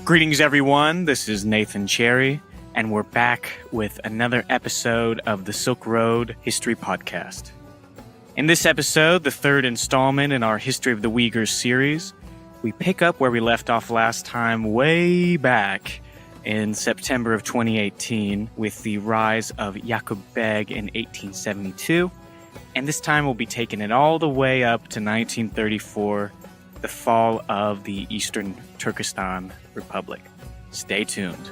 Greetings, everyone. This is Nathan Cherry, and we're back with another episode of the Silk Road History Podcast. In this episode, the third installment in our History of the Uyghurs series, we pick up where we left off last time way back in September of 2018 with the rise of Yaqub Beg in 1872, and this time we'll be taking it all the way up to 1934, the fall of the Eastern Turkestan Republic. Stay tuned.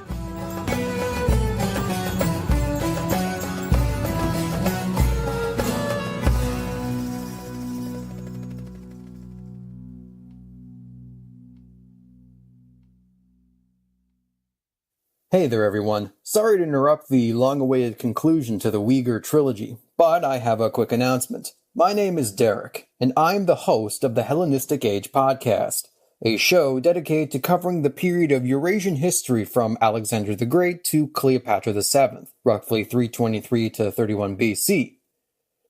Hey there everyone, sorry to interrupt the long-awaited conclusion to the Uyghur trilogy, but I have a quick announcement. My name is Derek, and I'm the host of the Hellenistic Age podcast, a show dedicated to covering the period of Eurasian history from Alexander the Great to Cleopatra VII, roughly 323 to 31 BC.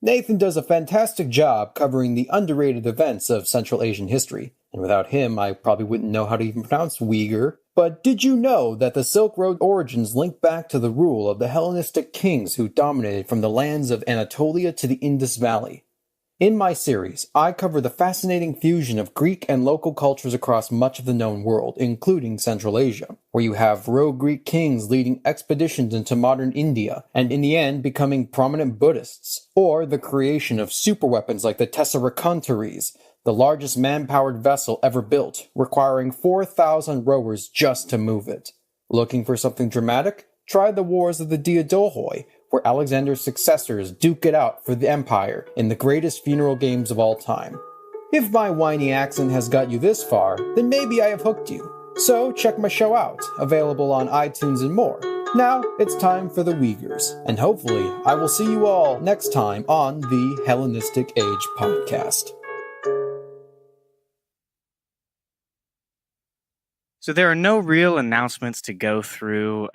Nathan does a fantastic job covering the underrated events of Central Asian history, and without him I probably wouldn't know how to even pronounce Uyghur. But did you know that the Silk Road origins link back to the rule of the Hellenistic kings who dominated from the lands of Anatolia to the Indus Valley? In my series, I cover the fascinating fusion of Greek and local cultures across much of the known world, including Central Asia, where you have rogue Greek kings leading expeditions into modern India, and in the end becoming prominent Buddhists, or the creation of superweapons like the Tesseracontaries, the largest man-powered vessel ever built, requiring 4,000 rowers just to move it. Looking for something dramatic? Try the Wars of the Diadohoi, where Alexander's successors duke it out for the empire in the greatest funeral games of all time. If my whiny accent has got you this far, then maybe I have hooked you. So check my show out, available on iTunes and more. Now it's time for the Uyghurs, and hopefully I will see you all next time on the Hellenistic Age podcast. So there are no real announcements to go through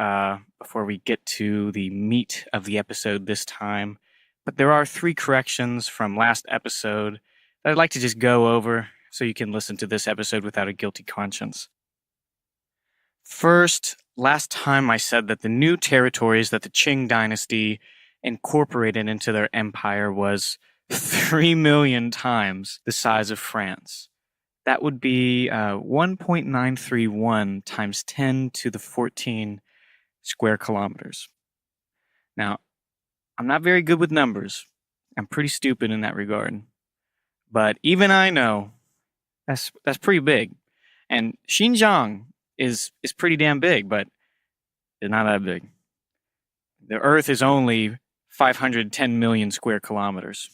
before we get to the meat of the episode this time, but there are 3 corrections from last episode that I'd like to just go over so you can listen to this episode without a guilty conscience. First, last time I said that the new territories that the Qing dynasty incorporated into their empire was 3 million times the size of France. That would be 1.931 times 10 to the 14 square kilometers. Now, I'm not very good with numbers. I'm pretty stupid in that regard. But even I know that's pretty big. And Xinjiang is pretty damn big, but it's not that big. The Earth is only 510 million square kilometers.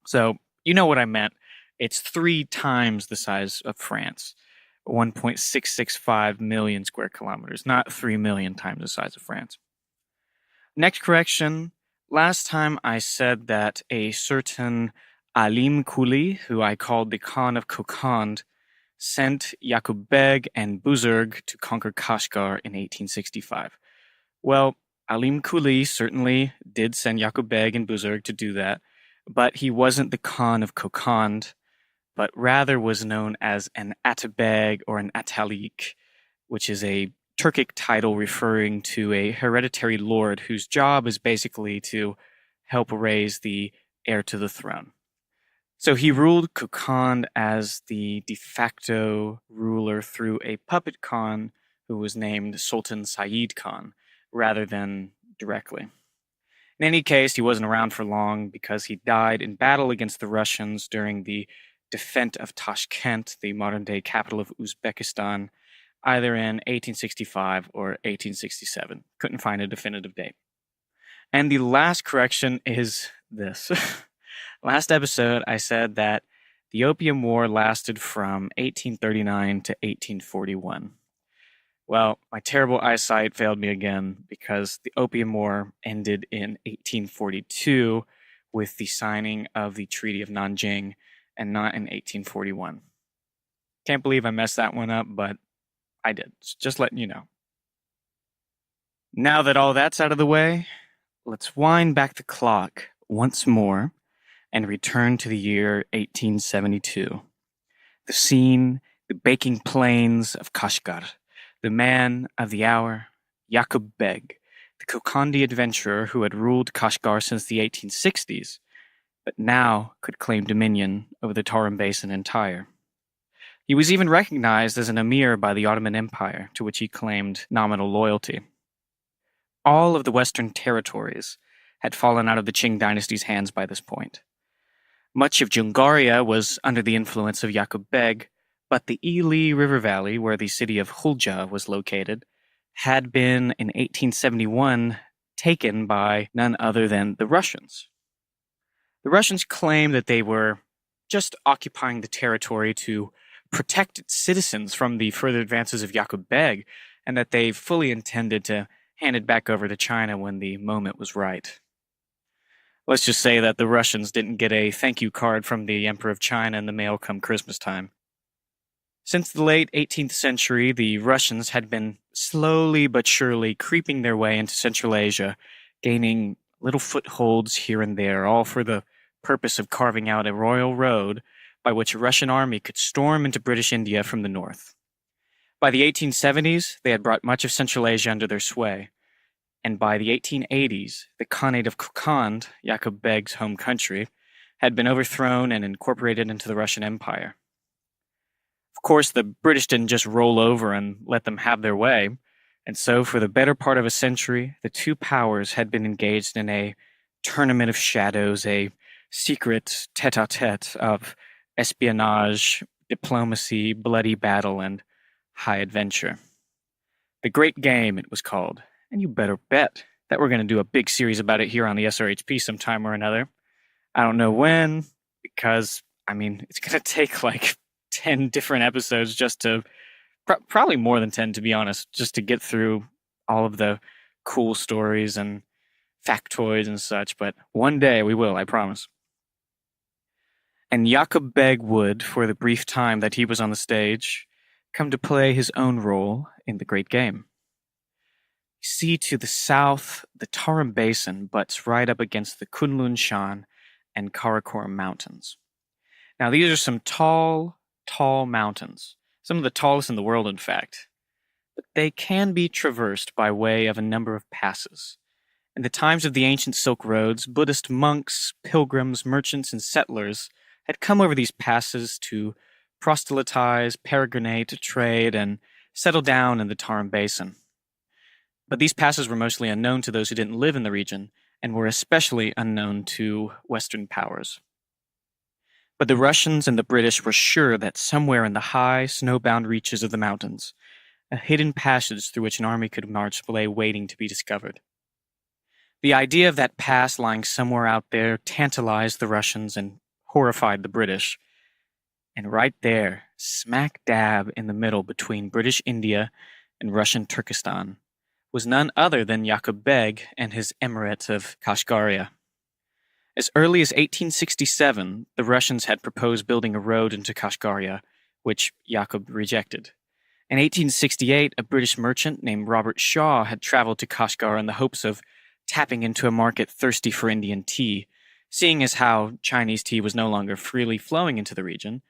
So, you know what I meant. It's 3 times the size of France, 1.665 million square kilometers, not 3 million times the size of France. Next correction, last time I said that a certain Alim Kuli, who I called the Khan of Kokand, sent Yaqub Beg and Buzurg to conquer Kashgar in 1865. Well, Alim Kuli certainly did send Yaqub Beg and Buzurg to do that, but he wasn't the Khan of Kokand, but rather was known as an Atabeg or an Atalik, which is a Turkic title referring to a hereditary lord whose job is basically to help raise the heir to the throne. So he ruled Kokand as the de facto ruler through a puppet Khan who was named Sultan Sayyid Khan, rather than directly. In any case, he wasn't around for long because he died in battle against the Russians during the defense of Tashkent, the modern-day capital of Uzbekistan, either in 1865 or 1867. Couldn't find a definitive date. And the last correction is this. Last episode, I said that the Opium War lasted from 1839 to 1841. Well, my terrible eyesight failed me again because the Opium War ended in 1842 with the signing of the Treaty of Nanjing, and not in 1841. Can't believe I messed that one up, but I did. Just letting you know. Now that all that's out of the way, let's wind back the clock once more and return to the year 1872. The scene, the baking plains of Kashgar, the man of the hour, Yaqub Beg, the Kokandi adventurer who had ruled Kashgar since the 1860s, but now could claim dominion over the Tarim Basin entire. He was even recognized as an emir by the Ottoman Empire, to which he claimed nominal loyalty. All of the western territories had fallen out of the Qing dynasty's hands by this point. Much of Jungaria was under the influence of Yaqub Beg, but the Ili River Valley, where the city of Hulja was located, had been in 1871 taken by none other than the Russians. The Russians claimed that they were just occupying the territory to protect its citizens from the further advances of Yaqub Beg, and that they fully intended to hand it back over to China when the moment was right. Let's just say that the Russians didn't get a thank you card from the Emperor of China in the mail come Christmas time. Since the late 18th century, the Russians had been slowly but surely creeping their way into Central Asia, gaining little footholds here and there, all for the purpose of carving out a royal road by which a Russian army could storm into British India from the north. By the 1870s, they had brought much of Central Asia under their sway, and by the 1880s, the Khanate of Kokand, Yaqub Beg's home country, had been overthrown and incorporated into the Russian Empire. Of course, the British didn't just roll over and let them have their way, and so for the better part of a century, the two powers had been engaged in a tournament of shadows, a secret tete-a-tete of espionage, diplomacy, bloody battle, and high adventure. The Great Game, it was called, and you better bet that we're going to do a big series about it here on the SRHP sometime or another. I don't know when, because, it's going to take like 10 different episodes just to, probably more than 10 to be honest, just to get through all of the cool stories and factoids and such, but one day we will, I promise. And Yaqub Beg would, for the brief time that he was on the stage, come to play his own role in the Great Game. See to the south, the Tarim Basin butts right up against the Kunlun Shan and Karakoram Mountains. Now, these are some tall mountains, some of the tallest in the world, in fact. But they can be traversed by way of a number of passes. In the times of the ancient Silk Roads, Buddhist monks, pilgrims, merchants, and settlers had come over these passes to proselytize, peregrinate, trade, and settle down in the Tarim Basin. But these passes were mostly unknown to those who didn't live in the region, and were especially unknown to Western powers. But the Russians and the British were sure that somewhere in the high, snowbound reaches of the mountains, a hidden passage through which an army could march lay waiting to be discovered. The idea of that pass lying somewhere out there tantalized the Russians and horrified the British. And right there, smack dab in the middle between British India and Russian Turkestan, was none other than Yaqub Beg and his emirate of Kashgaria. As early as 1867, the Russians had proposed building a road into Kashgaria, which Yaqub rejected. In 1868, a British merchant named Robert Shaw had traveled to Kashgar in the hopes of tapping into a market thirsty for Indian tea, seeing as how Chinese tea was no longer freely flowing into the region,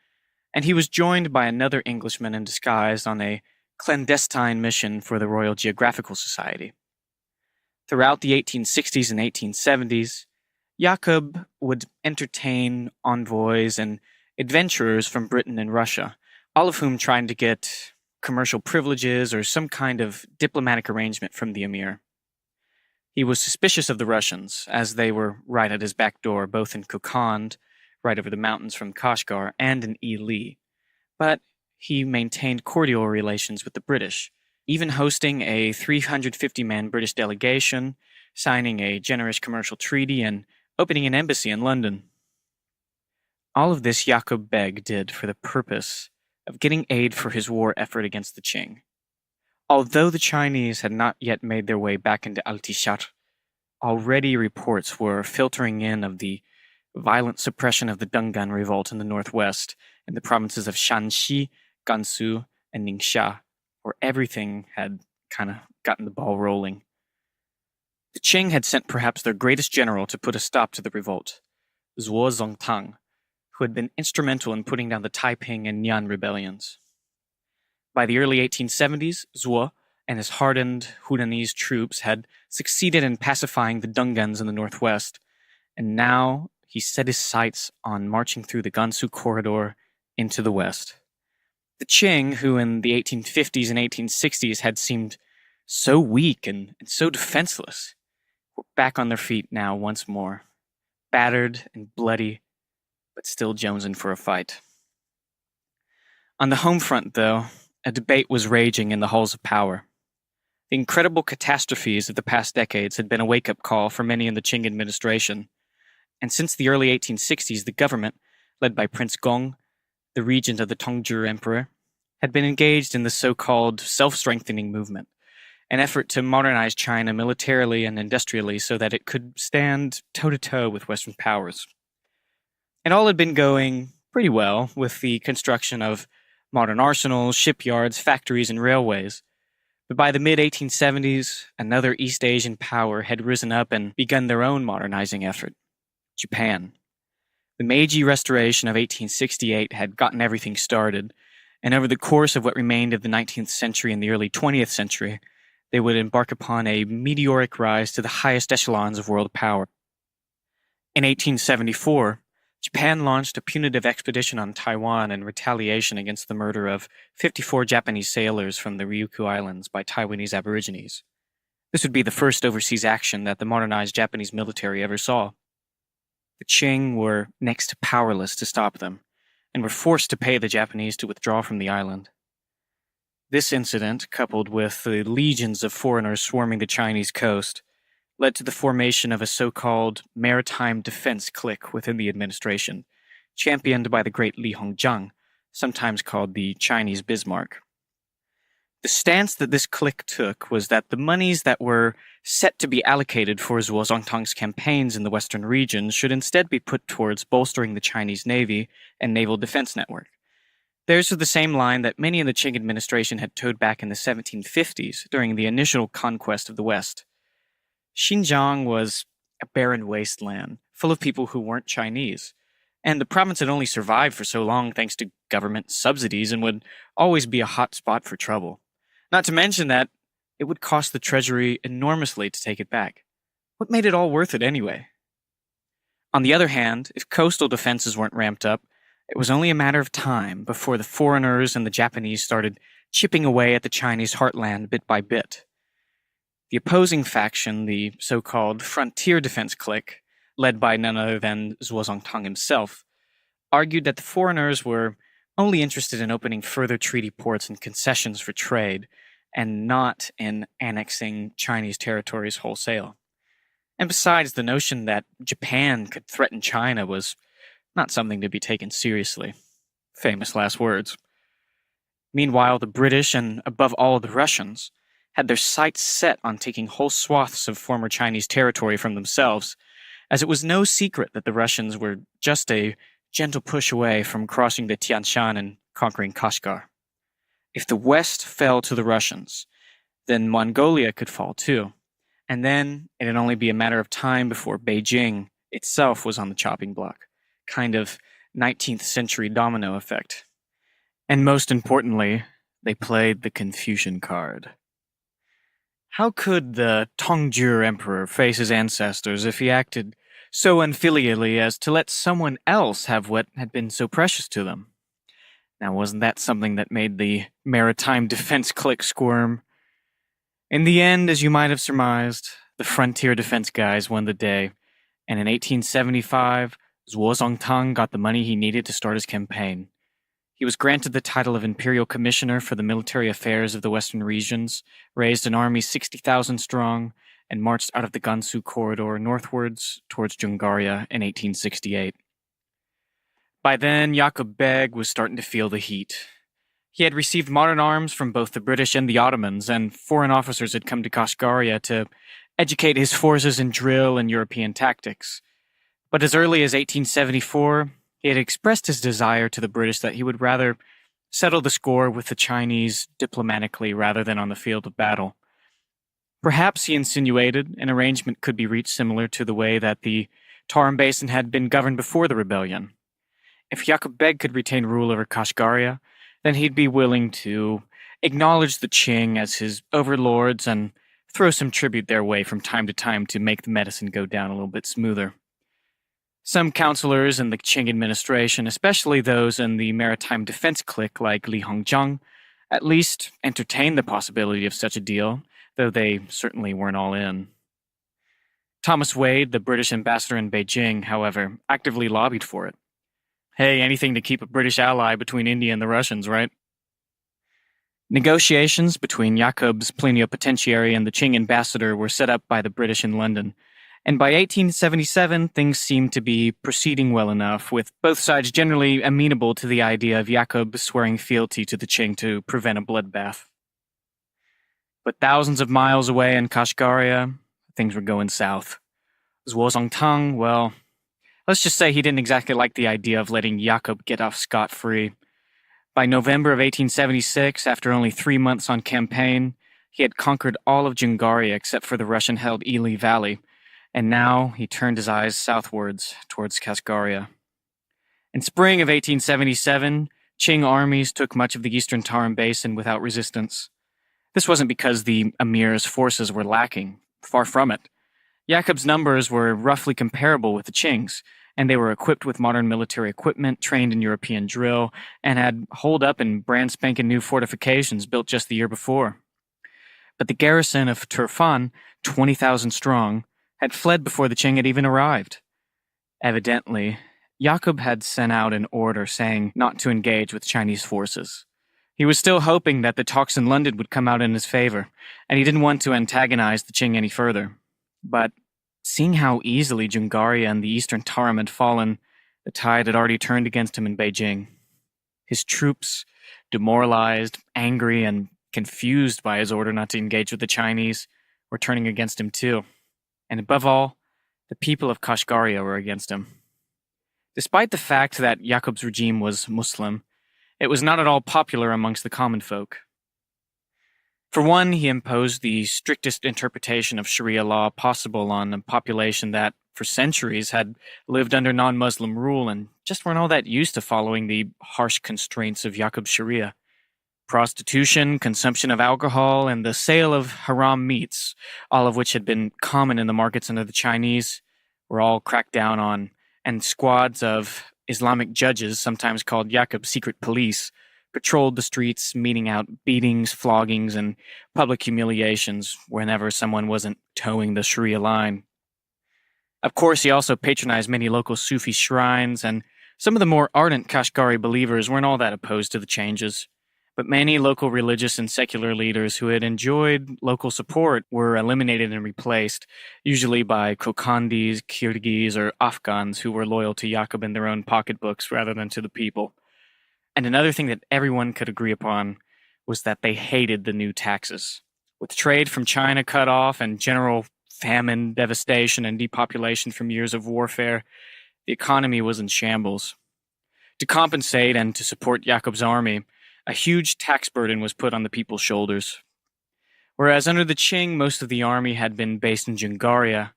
and he was joined by another Englishman in disguise on a clandestine mission for the Royal Geographical Society. Throughout the 1860s and 1870s, Yaqub would entertain envoys and adventurers from Britain and Russia, all of whom tried to get commercial privileges or some kind of diplomatic arrangement from the emir. He was suspicious of the Russians, as they were right at his back door, both in Kokand, right over the mountains from Kashgar, and in Ili. But he maintained cordial relations with the British, even hosting a 350-man British delegation, signing a generous commercial treaty, and opening an embassy in London. All of this Yaqub Beg did for the purpose of getting aid for his war effort against the Qing. Although the Chinese had not yet made their way back into Altishar, already reports were filtering in of the violent suppression of the Dungan revolt in the northwest in the provinces of Shanxi, Gansu, and Ningxia, where everything had kind of gotten the ball rolling. The Qing had sent perhaps their greatest general to put a stop to the revolt, Zuo Zongtang, who had been instrumental in putting down the Taiping and Nian rebellions. By the early 1870s, Zhuo and his hardened Hunanese troops had succeeded in pacifying the Dungans in the northwest, and now he set his sights on marching through the Gansu corridor into the west. The Qing, who in the 1850s and 1860s had seemed so weak and so defenseless, were back on their feet now once more, battered and bloody, but still jonesing for a fight. On the home front, though, a debate was raging in the halls of power. The incredible catastrophes of the past decades had been a wake-up call for many in the Qing administration, and since the early 1860s, the government, led by Prince Gong, the regent of the Tongzhi Emperor, had been engaged in the so-called self-strengthening movement, an effort to modernize China militarily and industrially so that it could stand toe-to-toe with Western powers. And all had been going pretty well with the construction of modern arsenals, shipyards, factories, and railways. But by the mid-1870s, another East Asian power had risen up and begun their own modernizing effort: Japan. The Meiji Restoration of 1868 had gotten everything started, and over the course of what remained of the 19th century and the early 20th century, they would embark upon a meteoric rise to the highest echelons of world power. In 1874, Japan launched a punitive expedition on Taiwan in retaliation against the murder of 54 Japanese sailors from the Ryukyu Islands by Taiwanese aborigines. This would be the first overseas action that the modernized Japanese military ever saw. The Qing were next to powerless to stop them, and were forced to pay the Japanese to withdraw from the island. This incident, coupled with the legions of foreigners swarming the Chinese coast, led to the formation of a so-called maritime defense clique within the administration, championed by the great Li Hongzhang, sometimes called the Chinese Bismarck. The stance that this clique took was that the monies that were set to be allocated for Zhuo Zongtang's campaigns in the western regions should instead be put towards bolstering the Chinese Navy and naval defense network. Theirs was the same line that many in the Qing administration had towed back in the 1750s during the initial conquest of the West. Xinjiang was a barren wasteland, full of people who weren't Chinese, and the province had only survived for so long thanks to government subsidies and would always be a hot spot for trouble. Not to mention that it would cost the treasury enormously to take it back. What made it all worth it anyway? On the other hand, if coastal defenses weren't ramped up, it was only a matter of time before the foreigners and the Japanese started chipping away at the Chinese heartland bit by bit. The opposing faction, the so-called Frontier Defense Clique, led by none other than Zhuo Zongtang himself, argued that the foreigners were only interested in opening further treaty ports and concessions for trade, and not in annexing Chinese territories wholesale. And besides, the notion that Japan could threaten China was not something to be taken seriously. Famous last words. Meanwhile, the British, and above all the Russians, had their sights set on taking whole swaths of former Chinese territory from themselves, as it was no secret that the Russians were just a gentle push away from crossing the Tian Shan and conquering Kashgar. If the West fell to the Russians, then Mongolia could fall too, and then it'd only be a matter of time before Beijing itself was on the chopping block, kind of 19th century domino effect. And most importantly, they played the Confucian card. How could the Tongzhi Emperor face his ancestors if he acted so unfilially as to let someone else have what had been so precious to them? Now, wasn't that something that made the maritime defense clique squirm? In the end, as you might have surmised, the frontier defense guys won the day, and in 1875, Zhuo Zongtang got the money he needed to start his campaign. He was granted the title of Imperial Commissioner for the Military Affairs of the Western Regions, raised an army 60,000 strong, and marched out of the Gansu corridor northwards towards Jungaria in 1868. By then, Yaqub Beg was starting to feel the heat. He had received modern arms from both the British and the Ottomans, and foreign officers had come to Kashgaria to educate his forces in drill and European tactics. But as early as 1874, he had expressed his desire to the British that he would rather settle the score with the Chinese diplomatically rather than on the field of battle. Perhaps, he insinuated, an arrangement could be reached similar to the way that the Tarim Basin had been governed before the rebellion. If Yaqub Beg could retain rule over Kashgaria, then he'd be willing to acknowledge the Qing as his overlords and throw some tribute their way from time to time to make the medicine go down a little bit smoother. Some counselors in the Qing administration, especially those in the maritime defense clique like Li Hongzhang, at least entertained the possibility of such a deal, though they certainly weren't all in. Thomas Wade, the British ambassador in Beijing, however, actively lobbied for it. Hey, anything to keep a British ally between India and the Russians, right? Negotiations between Jakob's plenipotentiary and the Qing ambassador were set up by the British in London, and by 1877 things seemed to be proceeding well enough, with both sides generally amenable to the idea of Jakob swearing fealty to the Qing to prevent a bloodbath. But thousands of miles away in Kashgaria, things were going south. Zhuo Zongtang, well, let's just say he didn't exactly like the idea of letting Jakob get off scot-free. By November of 1876, after only 3 months on campaign, he had conquered all of Jungaria except for the Russian-held Ili Valley, and now he turned his eyes southwards towards Kashgaria. In spring of 1877, Qing armies took much of the eastern Tarim Basin without resistance. This wasn't because the Emir's forces were lacking, far from it. Jakob's numbers were roughly comparable with the Qing's, and they were equipped with modern military equipment, trained in European drill, and had holed up in brand spanking new fortifications built just the year before. But the garrison of Turfan, 20,000 strong, had fled before the Qing had even arrived. Evidently, Jakob had sent out an order saying not to engage with Chinese forces. He was still hoping that the talks in London would come out in his favor, and he didn't want to antagonize the Qing any further. But seeing how easily Jungaria and the eastern Tarim had fallen, the tide had already turned against him in Beijing. His troops, demoralized, angry, and confused by his order not to engage with the Chinese, were turning against him too. And above all, the people of Kashgaria were against him. Despite the fact that Jakob's regime was Muslim, it was not at all popular amongst the common folk. For one, he imposed the strictest interpretation of Sharia law possible on a population that, for centuries, had lived under non-Muslim rule and just weren't all that used to following the harsh constraints of Jakob's Sharia. Prostitution, consumption of alcohol, and the sale of haram meats, all of which had been common in the markets under the Chinese, were all cracked down on, and squads of Islamic judges, sometimes called Jakob's secret police, patrolled the streets, meting out beatings, floggings, and public humiliations whenever someone wasn't towing the Sharia line. Of course, he also patronized many local Sufi shrines, and some of the more ardent Kashgari believers weren't all that opposed to the changes. But many local religious and secular leaders who had enjoyed local support were eliminated and replaced, usually by Kokandis, Kyrgyz, or Afghans who were loyal to Jakob in their own pocketbooks rather than to the people. And another thing that everyone could agree upon was that they hated the new taxes. With trade from China cut off and general famine, devastation, and depopulation from years of warfare, the economy was in shambles. To compensate and to support Jakob's army, a huge tax burden was put on the people's shoulders. Whereas under the Qing, most of the army had been based in Jungaria,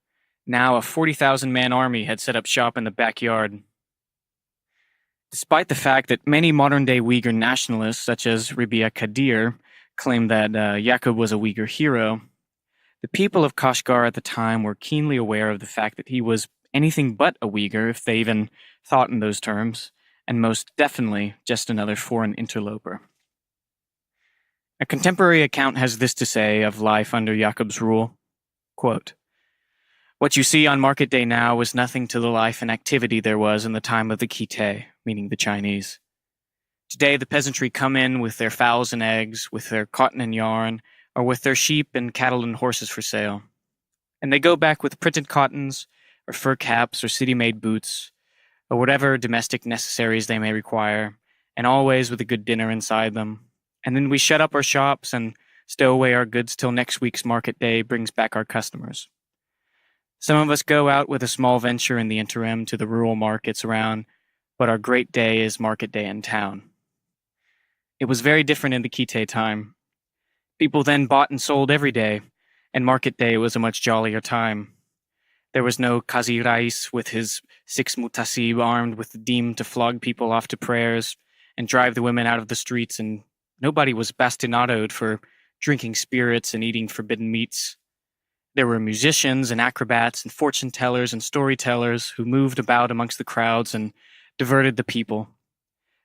now a 40,000-man army had set up shop in the backyard. Despite the fact that many modern-day Uyghur nationalists, such as Rabia Kadir, claimed that Jakob was a Uyghur hero, the people of Kashgar at the time were keenly aware of the fact that he was anything but a Uyghur, if they even thought in those terms, and most definitely just another foreign interloper. A contemporary account has this to say of life under Jakob's rule, quote, "What you see on market day now is nothing to the life and activity there was in the time of the Khite, meaning the Chinese. Today the peasantry come in with their fowls and eggs, with their cotton and yarn, or with their sheep and cattle and horses for sale. And they go back with printed cottons, or fur caps, or city-made boots, or whatever domestic necessaries they may require, and always with a good dinner inside them. And then we shut up our shops and stow away our goods till next week's market day brings back our customers. Some of us go out with a small venture in the interim to the rural markets around, but our great day is market day in town." It was very different in the Khite time. People then bought and sold every day, and market day was a much jollier time. There was no Qazi Rais with his 6 mutasib armed with the deem to flog people off to prayers and drive the women out of the streets and Nobody was bastinadoed for drinking spirits and eating forbidden meats. There were musicians and acrobats and fortune tellers and storytellers who moved about amongst the crowds and diverted the people.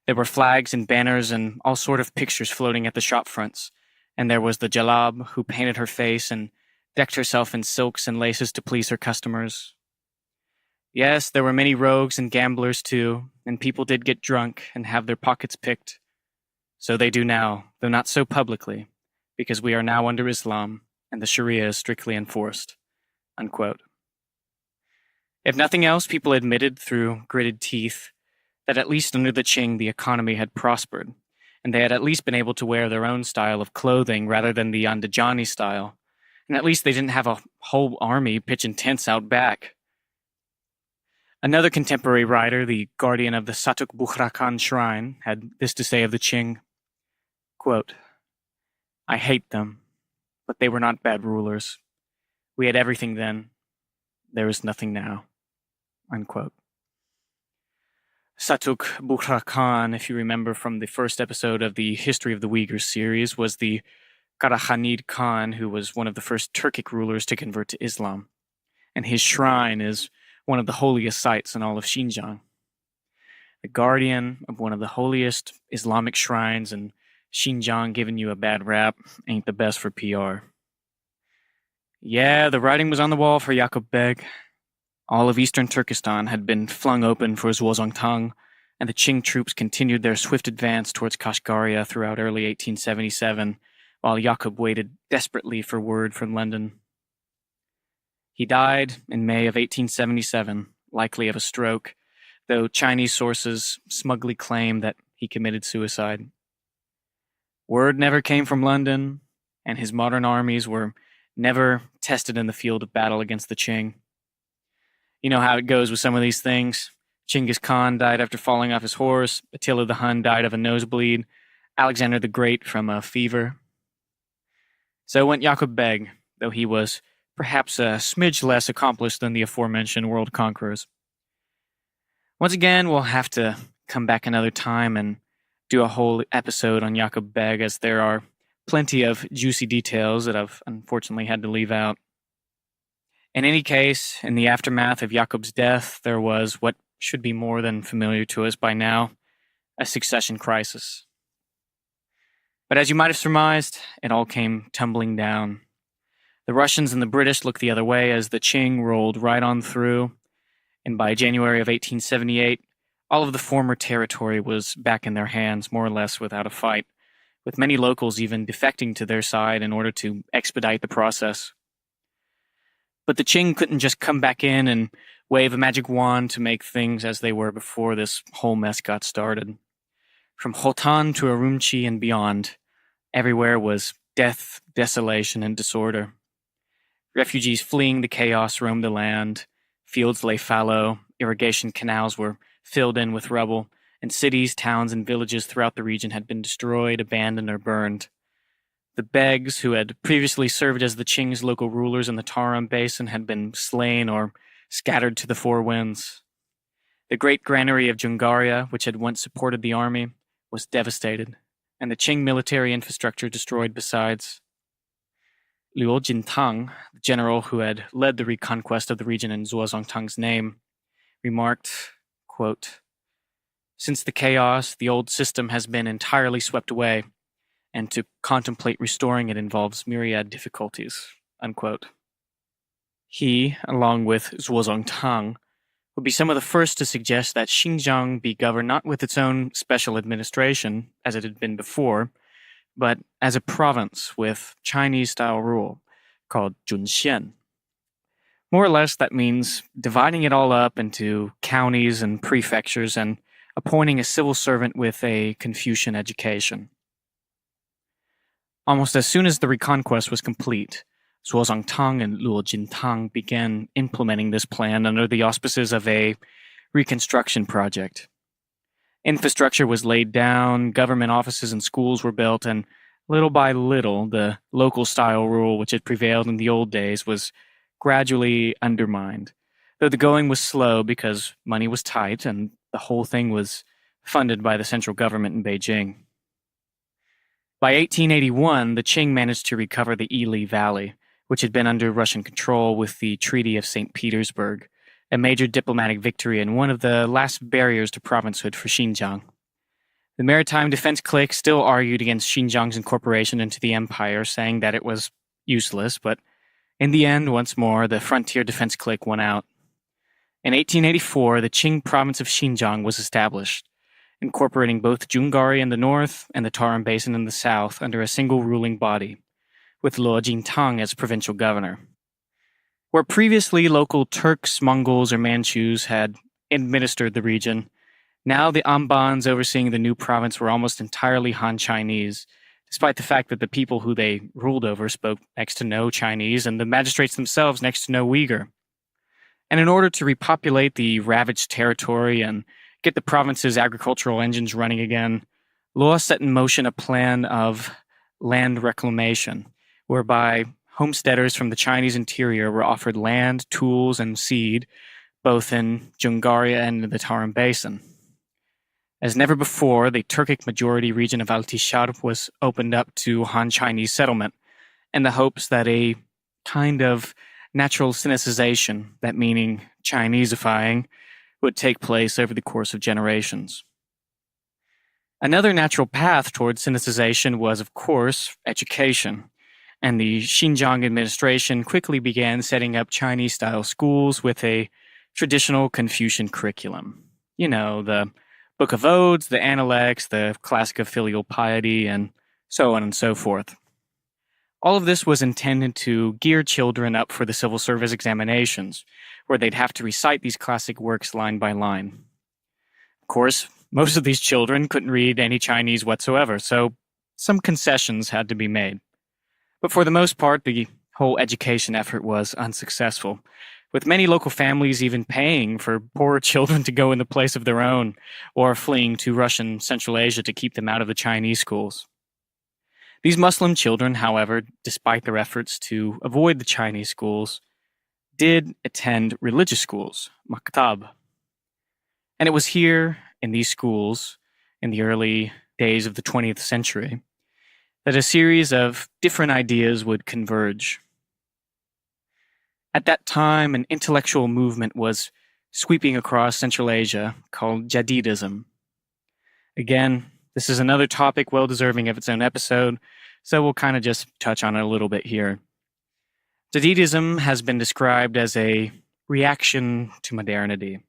There were flags and banners and all sort of pictures floating at the shop fronts, and there was the jalab who painted her face and decked herself in silks and laces to please her customers. Yes, there were many rogues and gamblers too, and people did get drunk and have their pockets picked. So they do now, though not so publicly, because we are now under Islam, and the Sharia is strictly enforced." Unquote. If nothing else, people admitted through gritted teeth that at least under the Qing the economy had prospered, and they had at least been able to wear their own style of clothing rather than the Andajani style, and at least they didn't have a whole army pitching tents out back. Another contemporary writer, the guardian of the Satuk Bukhrakan shrine, had this to say of the Qing, quote, "I hate them, but they were not bad rulers. We had everything then. There is nothing now." Unquote. Satuk Bukhrakan, if you remember from the first episode of the History of the Uyghurs series, was the Karaghanid Khan, who was one of the first Turkic rulers to convert to Islam. And his shrine is one of the holiest sites in all of Xinjiang. The guardian of one of the holiest Islamic shrines in Xinjiang giving you a bad rap ain't the best for PR. Yeah, the writing was on the wall for Yaqub Beg. All of eastern Turkestan had been flung open for Zhuozongtang, and the Qing troops continued their swift advance towards Kashgaria throughout early 1877, while Yaqub waited desperately for word from London. He died in May of 1877, likely of a stroke, though Chinese sources smugly claim that he committed suicide. Word never came from London, and his modern armies were never tested in the field of battle against the Qing. You know how it goes with some of these things. Genghis Khan died after falling off his horse, Attila the Hun died of a nosebleed, Alexander the Great from a fever. So went Yaqub Beg, though he was perhaps a smidge less accomplished than the aforementioned world conquerors. Once again, we'll have to come back another time and do a whole episode on Yaqub Beg, as there are plenty of juicy details that I've unfortunately had to leave out. In any case, in the aftermath of Yaqub's death, there was what should be more than familiar to us by now, a succession crisis. But as you might have surmised, it all came tumbling down. The Russians and the British looked the other way as the Qing rolled right on through, and by January of 1878, all of the former territory was back in their hands, more or less without a fight, with many locals even defecting to their side in order to expedite the process. But the Qing couldn't just come back in and wave a magic wand to make things as they were before this whole mess got started. From Khotan to Urumqi and beyond, everywhere was death, desolation, and disorder. Refugees fleeing the chaos roamed the land, fields lay fallow, irrigation canals were filled in with rubble, and cities, towns, and villages throughout the region had been destroyed, abandoned, or burned. The Begs, who had previously served as the Qing's local rulers in the Tarim Basin, had been slain or scattered to the four winds. The great granary of Jungaria, which had once supported the army, was devastated, and the Qing military infrastructure destroyed besides. Luo Jintang, the general who had led the reconquest of the region in Zhuozongtang's name, remarked, quote, "Since the chaos, the old system has been entirely swept away, and to contemplate restoring it involves myriad difficulties." Unquote. He, along with Zhuozongtang, would be some of the first to suggest that Xinjiang be governed not with its own special administration, as it had been before, but as a province with Chinese-style rule, called Junxian. More or less, that means dividing it all up into counties and prefectures and appointing a civil servant with a Confucian education. Almost as soon as the reconquest was complete, Zhuozongtang and Luo Jintang began implementing this plan under the auspices of a reconstruction project. Infrastructure was laid down, government offices and schools were built, and little by little, the local-style rule which had prevailed in the old days was gradually undermined, though the going was slow because money was tight and the whole thing was funded by the central government in Beijing. By 1881, the Qing managed to recover the Ili Valley, which had been under Russian control with the Treaty of St. Petersburg, a major diplomatic victory and one of the last barriers to provincehood for Xinjiang. The Maritime Defense Clique still argued against Xinjiang's incorporation into the empire, saying that it was useless, but in the end, once more, the Frontier Defense Clique won out. In 1884, the Qing province of Xinjiang was established, incorporating both Zhongari in the north and the Tarim Basin in the south under a single ruling body, with Luo Jintang as provincial governor. Where previously local Turks, Mongols, or Manchus had administered the region, now the Ambans overseeing the new province were almost entirely Han Chinese, despite the fact that the people who they ruled over spoke next to no Chinese and the magistrates themselves next to no Uyghur. And in order to repopulate the ravaged territory and get the province's agricultural engines running again, Luo set in motion a plan of land reclamation, whereby homesteaders from the Chinese interior were offered land, tools, and seed, both in Zhongaria and the Tarim Basin. As never before, the Turkic majority region of Altishar was opened up to Han Chinese settlement in the hopes that a kind of natural Sinicization, that meaning Chineseifying, would take place over the course of generations. Another natural path towards Sinicization was, of course, education, and the Xinjiang administration quickly began setting up Chinese-style schools with a traditional Confucian curriculum. You know, the Book of Odes, the Analects, the Classic of Filial Piety, and so on and so forth. All of this was intended to gear children up for the civil service examinations, where they'd have to recite these classic works line by line. Of course, most of these children couldn't read any Chinese whatsoever, so some concessions had to be made. But for the most part, the whole education effort was unsuccessful, with many local families even paying for poorer children to go in the place of their own, or fleeing to Russian Central Asia to keep them out of the Chinese schools. These Muslim children, however, despite their efforts to avoid the Chinese schools, did attend religious schools, maktab. And it was here, in these schools, in the early days of the 20th century, that a series of different ideas would converge. At that time, an intellectual movement was sweeping across Central Asia called Jadidism. Again, this is another topic well deserving of its own episode, so we'll kind of just touch on it a little bit here. Jadidism has been described as a reaction to modernity.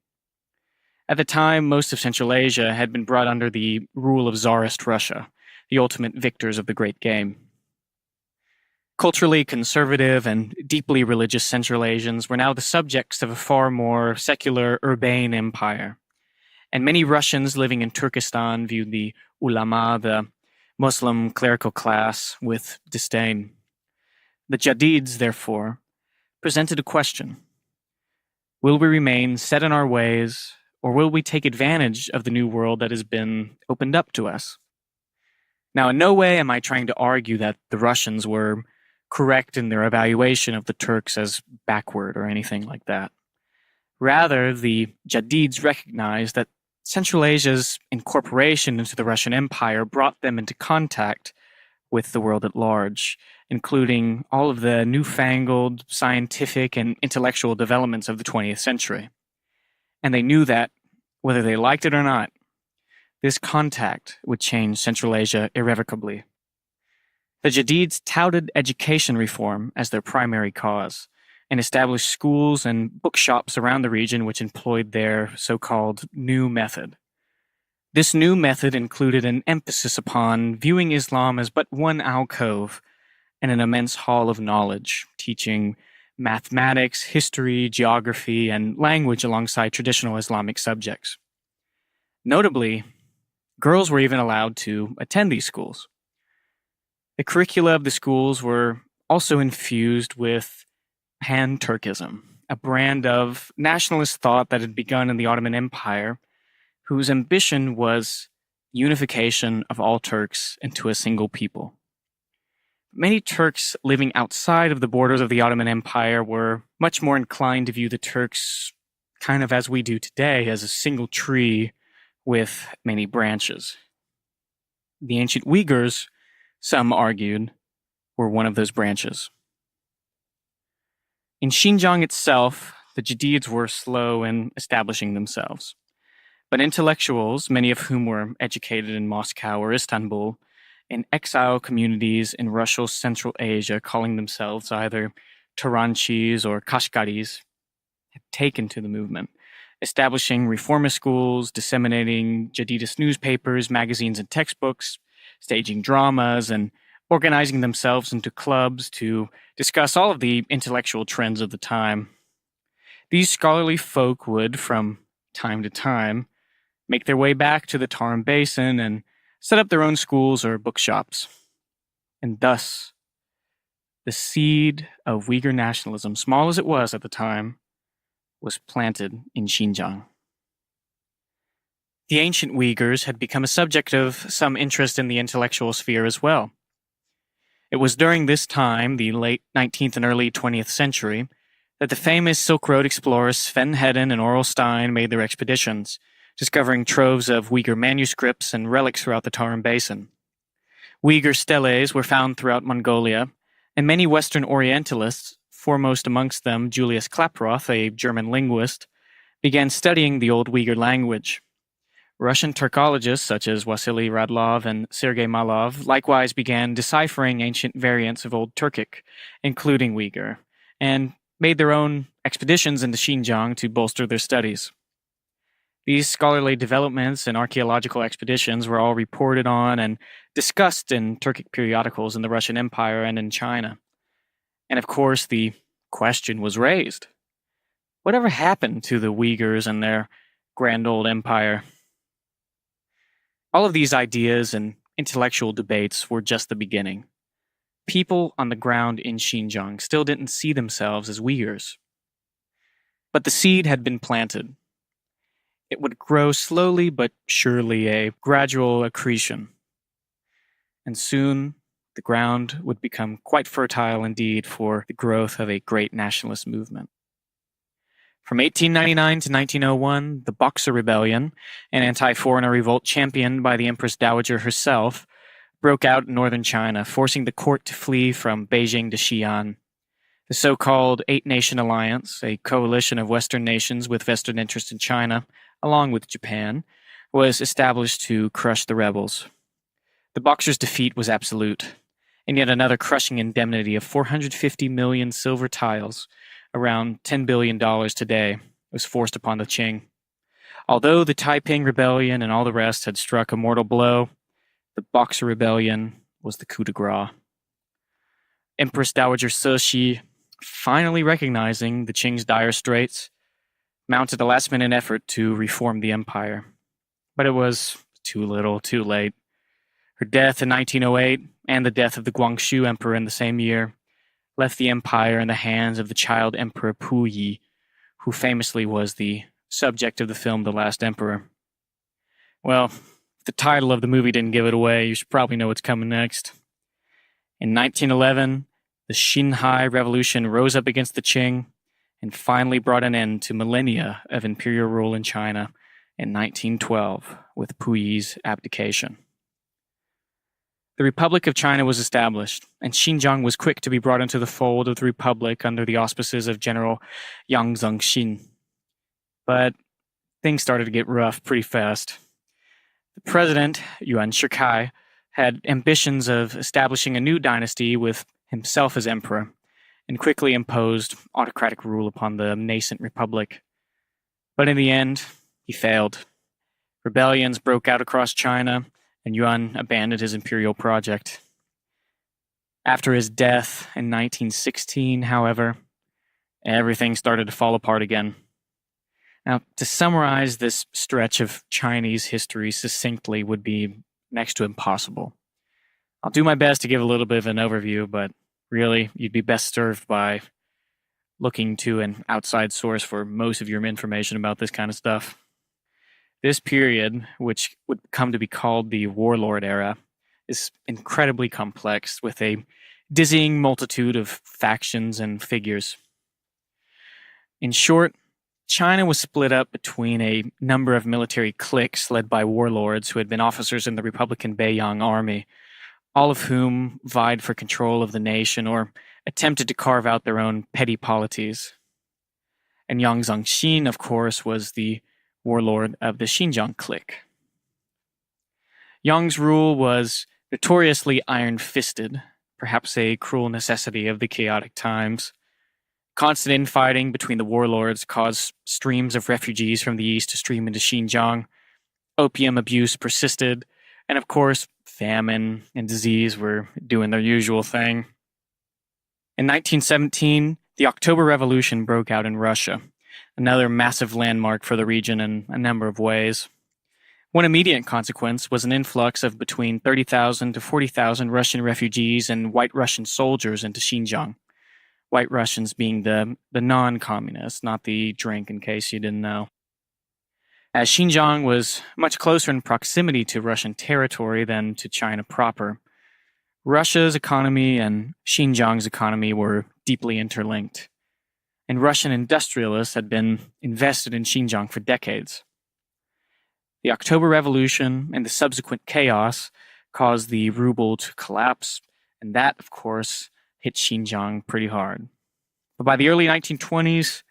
At the time, most of Central Asia had been brought under the rule of Tsarist Russia, the ultimate victors of the Great Game. Culturally conservative and deeply religious Central Asians were now the subjects of a far more secular, urbane empire. And many Russians living in Turkestan viewed the ulama, the Muslim clerical class, with disdain. The Jadids, therefore, presented a question. Will we remain set in our ways, or will we take advantage of the new world that has been opened up to us? Now, in no way am I trying to argue that the Russians were correct in their evaluation of the Turks as backward or anything like that. Rather, the Jadids recognized that Central Asia's incorporation into the Russian Empire brought them into contact with the world at large, including all of the newfangled scientific and intellectual developments of the 20th century. And they knew that, whether they liked it or not, this contact would change Central Asia irrevocably. The Jadids touted education reform as their primary cause, and established schools and bookshops around the region which employed their so-called new method. This new method included an emphasis upon viewing Islam as but one alcove in an immense hall of knowledge, teaching mathematics, history, geography, and language alongside traditional Islamic subjects. Notably, girls were even allowed to attend these schools. The curricula of the schools were also infused with Pan-Turkism, a brand of nationalist thought that had begun in the Ottoman Empire, whose ambition was unification of all Turks into a single people. Many Turks living outside of the borders of the Ottoman Empire were much more inclined to view the Turks kind of as we do today, as a single tree with many branches. The ancient Uyghurs some argued, were one of those branches. In Xinjiang itself, the Jadids were slow in establishing themselves. But intellectuals, many of whom were educated in Moscow or Istanbul, in exile communities in Russia's Central Asia, calling themselves either Taranchis or Kashgaris, had taken to the movement, establishing reformist schools, disseminating Jadidist newspapers, magazines, and textbooks, staging dramas, and organizing themselves into clubs to discuss all of the intellectual trends of the time. These scholarly folk would, from time to time, make their way back to the Tarim Basin and set up their own schools or bookshops. And thus, the seed of Uyghur nationalism, small as it was at the time, was planted in Xinjiang. The ancient Uyghurs had become a subject of some interest in the intellectual sphere as well. It was during this time, the late 19th and early 20th century, that the famous Silk Road explorers Sven Hedin and Aurel Stein made their expeditions, discovering troves of Uyghur manuscripts and relics throughout the Tarim Basin. Uyghur steles were found throughout Mongolia, and many Western Orientalists, foremost amongst them Julius Klaproth, a German linguist, began studying the Old Uyghur language. Russian Turkologists such as Vasily Radlov and Sergei Malov likewise began deciphering ancient variants of Old Turkic, including Uyghur, and made their own expeditions into Xinjiang to bolster their studies. These scholarly developments and archaeological expeditions were all reported on and discussed in Turkic periodicals in the Russian Empire and in China. And of course, the question was raised. Whatever happened to the Uyghurs and their grand old empire? All of these ideas and intellectual debates were just the beginning. People on the ground in Xinjiang still didn't see themselves as Uyghurs. But the seed had been planted. It would grow slowly but surely, a gradual accretion. And soon, the ground would become quite fertile indeed for the growth of a great nationalist movement. From 1899 to 1901, the Boxer Rebellion, an anti-foreigner revolt championed by the Empress Dowager herself, broke out in northern China, forcing the court to flee from Beijing to Xi'an. The so-called Eight-Nation Alliance, a coalition of Western nations with vested interest in China, along with Japan, was established to crush the rebels. The Boxers' defeat was absolute, and yet another crushing indemnity of 450 million silver tiles, around $10 billion today, was forced upon the Qing. Although the Taiping Rebellion and all the rest had struck a mortal blow, the Boxer Rebellion was the coup de grace. Empress Dowager Cixi, finally recognizing the Qing's dire straits, mounted a last-minute effort to reform the empire. But it was too little, too late. Her death in 1908, and the death of the Guangxu Emperor in the same year, left the empire in the hands of the child Emperor Puyi, who famously was the subject of the film The Last Emperor. Well, if the title of the movie didn't give it away, you should probably know what's coming next. In 1911, the Xinhai Revolution rose up against the Qing and finally brought an end to millennia of imperial rule in China in 1912 with Puyi's abdication. The Republic of China was established, and Xinjiang was quick to be brought into the fold of the Republic under the auspices of General Yang Zengxin. But things started to get rough pretty fast. The president, Yuan Shikai, had ambitions of establishing a new dynasty with himself as emperor, and quickly imposed autocratic rule upon the nascent republic. But in the end, he failed. Rebellions broke out across China, and Yuan abandoned his imperial project. After his death in 1916, however, everything started to fall apart again. Now, to summarize this stretch of Chinese history succinctly would be next to impossible. I'll do my best to give a little bit of an overview, but really, you'd be best served by looking to an outside source for most of your information about this kind of stuff. This period, which would come to be called the Warlord Era, is incredibly complex with a dizzying multitude of factions and figures. In short, China was split up between a number of military cliques led by warlords who had been officers in the Republican Beiyang Army, all of whom vied for control of the nation or attempted to carve out their own petty polities. And Yang Zongxin, of course, was the warlord of the Xinjiang clique. Yang's rule was notoriously iron-fisted, perhaps a cruel necessity of the chaotic times. Constant infighting between the warlords caused streams of refugees from the east to stream into Xinjiang. Opium abuse persisted, and of course, famine and disease were doing their usual thing. In 1917, the October Revolution broke out in Russia, another massive landmark for the region in a number of ways. One immediate consequence was an influx of between 30,000 to 40,000 Russian refugees and White Russian soldiers into Xinjiang. White Russians being the non-communists, not the drink, in case you didn't know. As Xinjiang was much closer in proximity to Russian territory than to China proper, Russia's economy and Xinjiang's economy were deeply interlinked, and Russian industrialists had been invested in Xinjiang for decades. The October Revolution and the subsequent chaos caused the ruble to collapse, and that, of course, hit Xinjiang pretty hard. But by the early 1920s,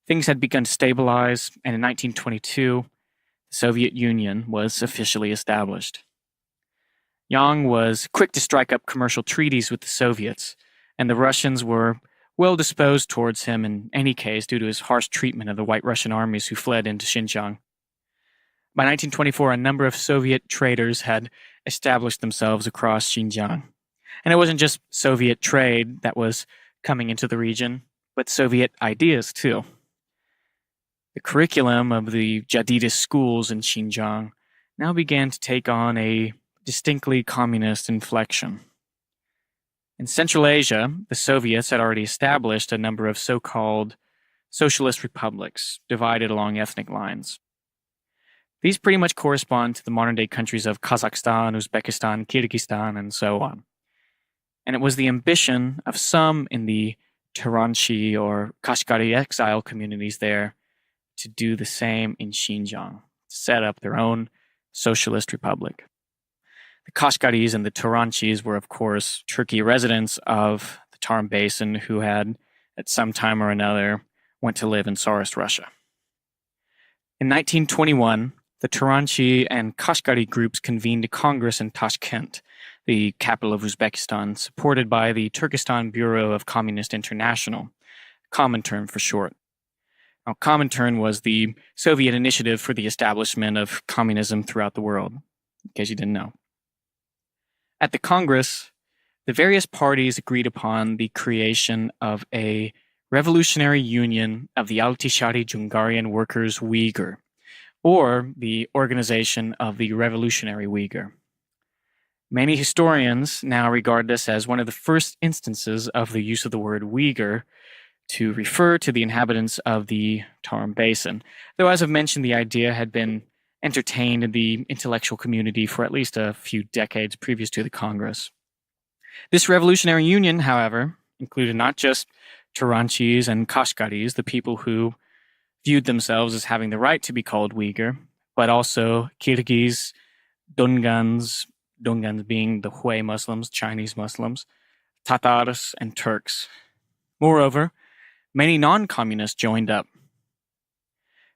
things had begun to stabilize, and in 1922, the Soviet Union was officially established. Yang was quick to strike up commercial treaties with the Soviets, and the Russians were well disposed towards him in any case due to his harsh treatment of the White Russian armies who fled into Xinjiang. By 1924, a number of Soviet traders had established themselves across Xinjiang. And it wasn't just Soviet trade that was coming into the region, but Soviet ideas too. The curriculum of the Jadidist schools in Xinjiang now began to take on a distinctly communist inflection. In Central Asia, the Soviets had already established a number of so-called socialist republics divided along ethnic lines. These pretty much correspond to the modern-day countries of Kazakhstan, Uzbekistan, Kyrgyzstan, and so on. And it was the ambition of some in the Turanchi or Kashgari exile communities there to do the same in Xinjiang, to set up their own socialist republic. The Kashgaris and the Turanchis were, of course, Turkey residents of the Tarim Basin who had, at some time or another, went to live in Tsarist Russia. In 1921, the Turanchi and Kashgari groups convened a congress in Tashkent, the capital of Uzbekistan, supported by the Turkestan Bureau of Communist International, Comintern for short. Now, Comintern was the Soviet initiative for the establishment of communism throughout the world, in case you didn't know. At the Congress, the various parties agreed upon the creation of a revolutionary union of the Altishari Jungarian workers Uyghur, or the Organization of the Revolutionary Uyghur. Many historians now regard this as one of the first instances of the use of the word Uyghur to refer to the inhabitants of the Tarim Basin, though as I've mentioned, the idea had been entertained in the intellectual community for at least a few decades previous to the Congress. This revolutionary union, however, included not just Turanchis and Kashgaris, the people who viewed themselves as having the right to be called Uyghur, but also Kyrgyz, Dungans being the Hui Muslims, Chinese Muslims, Tatars, and Turks. Moreover, many non-communists joined up.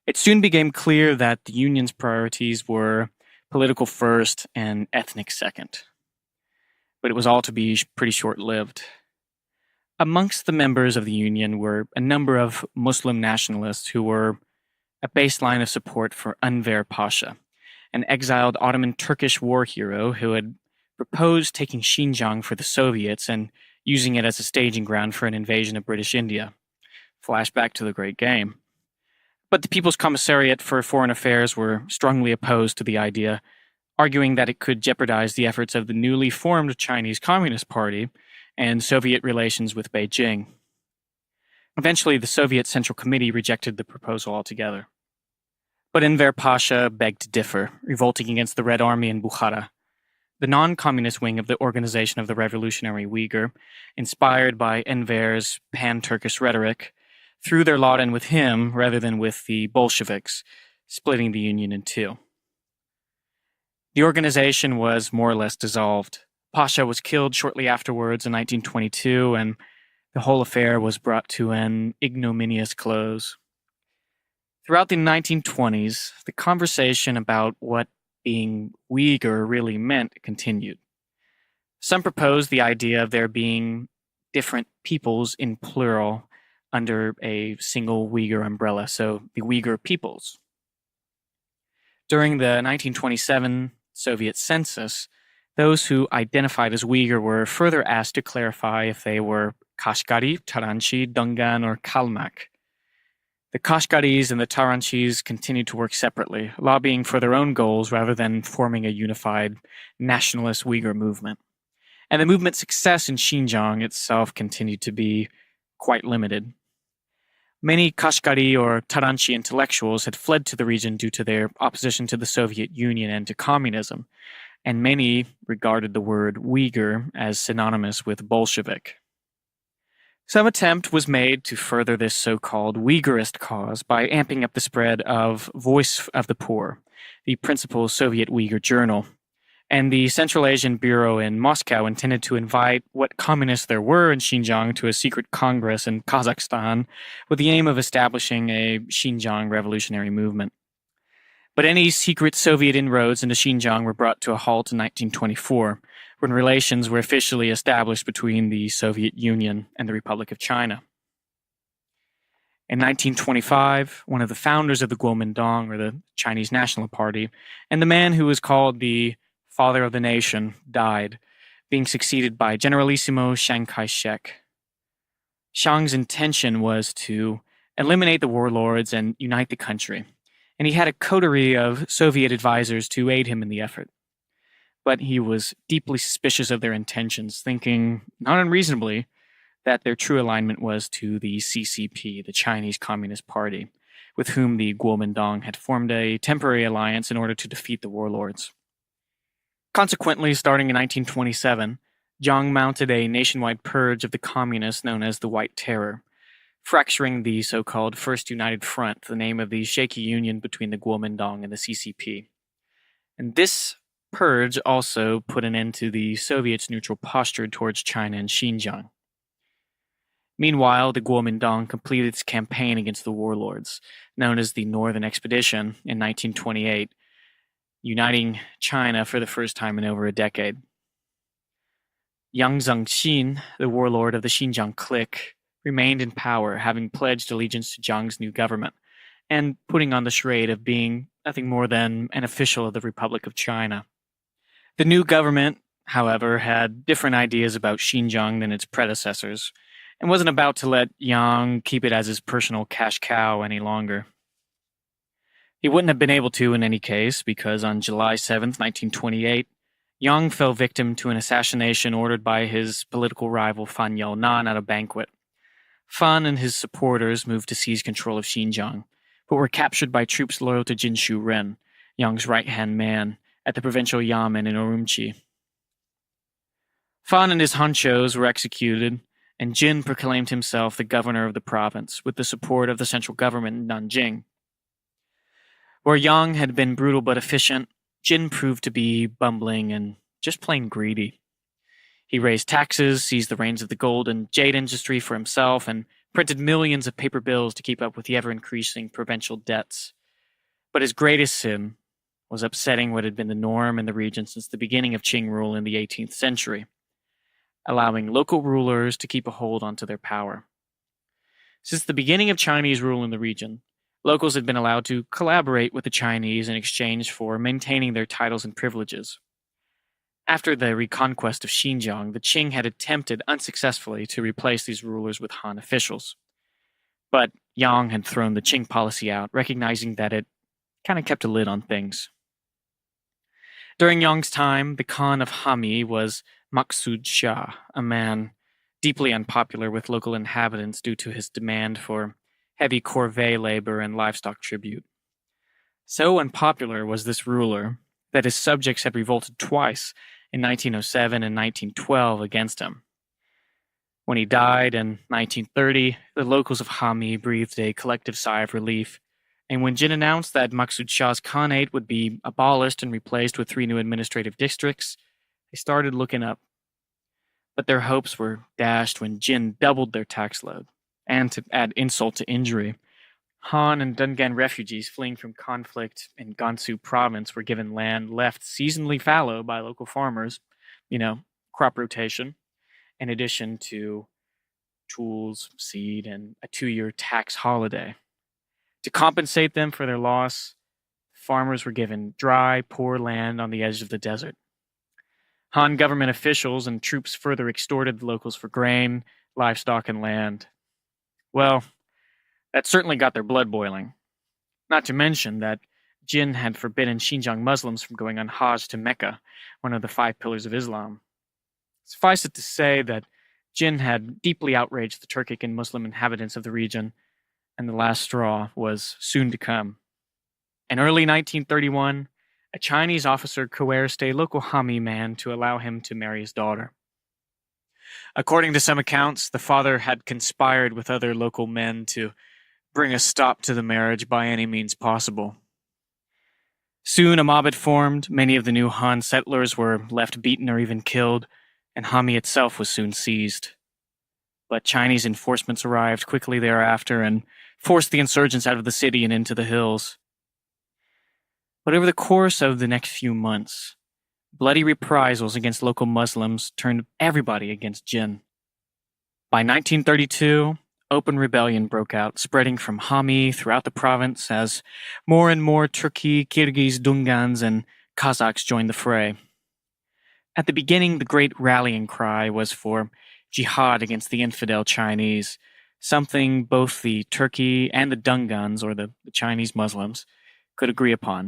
It soon became clear that the union's priorities were political first and ethnic second. But it was all to be pretty short-lived. Amongst the members of the union were a number of Muslim nationalists who were a baseline of support for Enver Pasha, an exiled Ottoman Turkish war hero who had proposed taking Xinjiang for the Soviets and using it as a staging ground for an invasion of British India. Flashback to the Great Game. But the People's Commissariat for Foreign Affairs were strongly opposed to the idea, arguing that it could jeopardize the efforts of the newly formed Chinese Communist Party and Soviet relations with Beijing. Eventually, the Soviet Central Committee rejected the proposal altogether. But Enver Pasha begged to differ, revolting against the Red Army in Bukhara. The non-communist wing of the Organization of the Revolutionary Uyghur, inspired by Enver's pan-Turkish rhetoric, threw their lot in with him rather than with the Bolsheviks, splitting the union in two. The organization was more or less dissolved, Pasha was killed shortly afterwards in 1922, and the whole affair was brought to an ignominious close. Throughout the 1920s, the conversation about what being Uyghur really meant continued. Some proposed the idea of there being different peoples in plural under a single Uyghur umbrella, so the Uyghur peoples. During the 1927 Soviet census, those who identified as Uyghur were further asked to clarify if they were Kashgari, Taranchi, Dungan, or Kalmak. The Kashgaris and the Taranchis continued to work separately, lobbying for their own goals rather than forming a unified nationalist Uyghur movement. And the movement's success in Xinjiang itself continued to be quite limited. Many Kashgari or Taranchi intellectuals had fled to the region due to their opposition to the Soviet Union and to communism, and many regarded the word Uyghur as synonymous with Bolshevik. Some attempt was made to further this so-called Uyghurist cause by amping up the spread of Voice of the Poor, the principal Soviet Uyghur journal, and the Central Asian Bureau in Moscow intended to invite what communists there were in Xinjiang to a secret congress in Kazakhstan with the aim of establishing a Xinjiang revolutionary movement. But any secret Soviet inroads into Xinjiang were brought to a halt in 1924, when relations were officially established between the Soviet Union and the Republic of China. In 1925, one of the founders of the Kuomintang, or the Chinese National Party, and the man who was called the Father of the Nation, died, being succeeded by Generalissimo Chiang Kai-shek. Chiang's intention was to eliminate the warlords and unite the country, and he had a coterie of Soviet advisors to aid him in the effort. But he was deeply suspicious of their intentions, thinking, not unreasonably, that their true alignment was to the CCP, the Chinese Communist Party, with whom the Kuomintang had formed a temporary alliance in order to defeat the warlords. Consequently, starting in 1927, Jiang mounted a nationwide purge of the communists known as the White Terror, fracturing the so-called First United Front, the name of the shaky union between the Kuomintang and the CCP. And this purge also put an end to the Soviets' neutral posture towards China and Xinjiang. Meanwhile, the Kuomintang completed its campaign against the warlords, known as the Northern Expedition, in 1928, uniting China for the first time in over a decade. Yang Zengxin, the warlord of the Xinjiang clique, remained in power, having pledged allegiance to Jiang's new government, and putting on the charade of being nothing more than an official of the Republic of China. The new government, however, had different ideas about Xinjiang than its predecessors, and wasn't about to let Yang keep it as his personal cash cow any longer. He wouldn't have been able to in any case, because on July 7th, 1928, Yang fell victim to an assassination ordered by his political rival Fan Yaonan at a banquet. Fan and his supporters moved to seize control of Xinjiang, but were captured by troops loyal to Jin Shu-ren, Yang's right-hand man, at the provincial yamen in Urumqi. Fan and his honchos were executed, and Jin proclaimed himself the governor of the province, with the support of the central government in Nanjing. Where Yang had been brutal but efficient, Jin proved to be bumbling and just plain greedy. He raised taxes, seized the reins of the gold and jade industry for himself, and printed millions of paper bills to keep up with the ever-increasing provincial debts. But his greatest sin was upsetting what had been the norm in the region since the beginning of Qing rule in the 18th century, allowing local rulers to keep a hold onto their power. Since the beginning of Chinese rule in the region, locals had been allowed to collaborate with the Chinese in exchange for maintaining their titles and privileges. After the reconquest of Xinjiang, the Qing had attempted unsuccessfully to replace these rulers with Han officials. But Yang had thrown the Qing policy out, recognizing that it kind of kept a lid on things. During Yang's time, the Khan of Hami was Maksud Shah, a man deeply unpopular with local inhabitants due to his demand for heavy corvée labor and livestock tribute. So unpopular was this ruler that his subjects had revolted twice in 1907 and 1912 against him. When he died in 1930, the locals of Hami breathed a collective sigh of relief, and when Jin announced that Maksud Shah's Khanate would be abolished and replaced with 3 new administrative districts, They started looking up, but their hopes were dashed when Jin doubled their tax load. And to add insult to injury, Han and Dungan refugees fleeing from conflict in Gansu province were given land left seasonally fallow by local farmers, crop rotation, in addition to tools, seed, and a 2-year tax holiday. To compensate them for their loss, farmers were given dry, poor land on the edge of the desert. Han government officials and troops further extorted the locals for grain, livestock, and land. Well, that certainly got their blood boiling. Not to mention that Jin had forbidden Xinjiang Muslims from going on Hajj to Mecca, one of the 5 pillars of Islam. Suffice it to say that Jin had deeply outraged the Turkic and Muslim inhabitants of the region, and the last straw was soon to come. In early 1931, a Chinese officer coerced a local Hami man to allow him to marry his daughter. According to some accounts, the father had conspired with other local men to bring a stop to the marriage by any means possible. Soon a mob had formed, many of the new Han settlers were left beaten or even killed, and Hami itself was soon seized. But Chinese enforcements arrived quickly thereafter and forced the insurgents out of the city and into the hills. But over the course of the next few months, bloody reprisals against local Muslims turned everybody against Jin. By 1932, open rebellion broke out, spreading from Hami throughout the province as more and more Turki, Kyrgyz, Dungans, and Kazakhs joined the fray. At the beginning, the great rallying cry was for jihad against the infidel Chinese, something both the Turki and the Dungans, or the Chinese Muslims, could agree upon.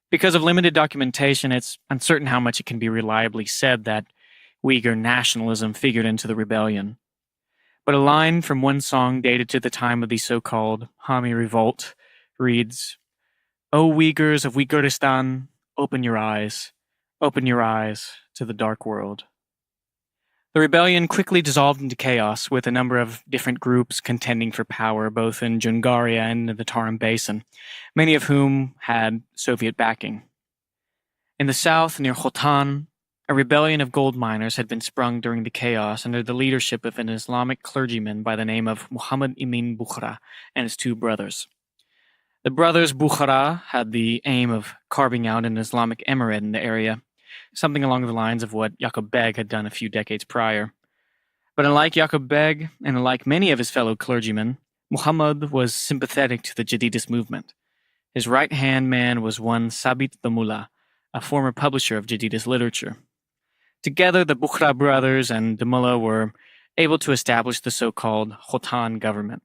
Because of limited documentation, it's uncertain how much it can be reliably said that Uyghur nationalism figured into the rebellion. But a line from one song dated to the time of the so-called Hami Revolt reads, "O Uyghurs of Uyghuristan, open your eyes to the dark world." The rebellion quickly dissolved into chaos, with a number of different groups contending for power both in Jungaria and in the Tarim Basin, many of whom had Soviet backing. In the south, near Khotan, a rebellion of gold miners had been sprung during the chaos under the leadership of an Islamic clergyman by the name of Muhammad Emin Bukhara and his 2 brothers. The brothers Bukhara had the aim of carving out an Islamic emirate in the area, something along the lines of what Yaqub Beg had done a few decades prior. But unlike Yaqub Beg, and unlike many of his fellow clergymen, Muhammad was sympathetic to the Jadidist movement. His right-hand man was one Sabit the Mullah, a former publisher of Jadidist literature. Together, the Bukhara brothers and the Mullah were able to establish the so-called Khotan government.